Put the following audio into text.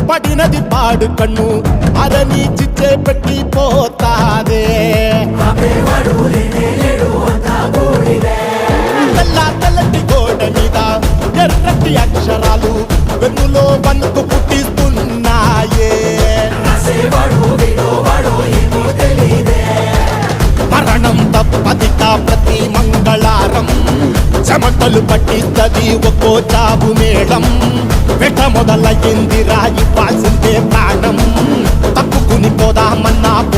పడినది పాడు కన్ను అరని చిచ్చే పెట్టి పోతాదే తెల్లటి గోడ మీద ఎర్రటి అక్షరాలు వెన్నులో వణుకు పుట్టిస్తున్నాయే మరణం తప్పదిట ప్రతి మంగళారం చెమటలు పట్టిస్తది ఒక్కో చావు మేళం వెట మొదలయ్యింది రాయి పాసిందే ప్రాణం తప్పుకుని పోదామన్నా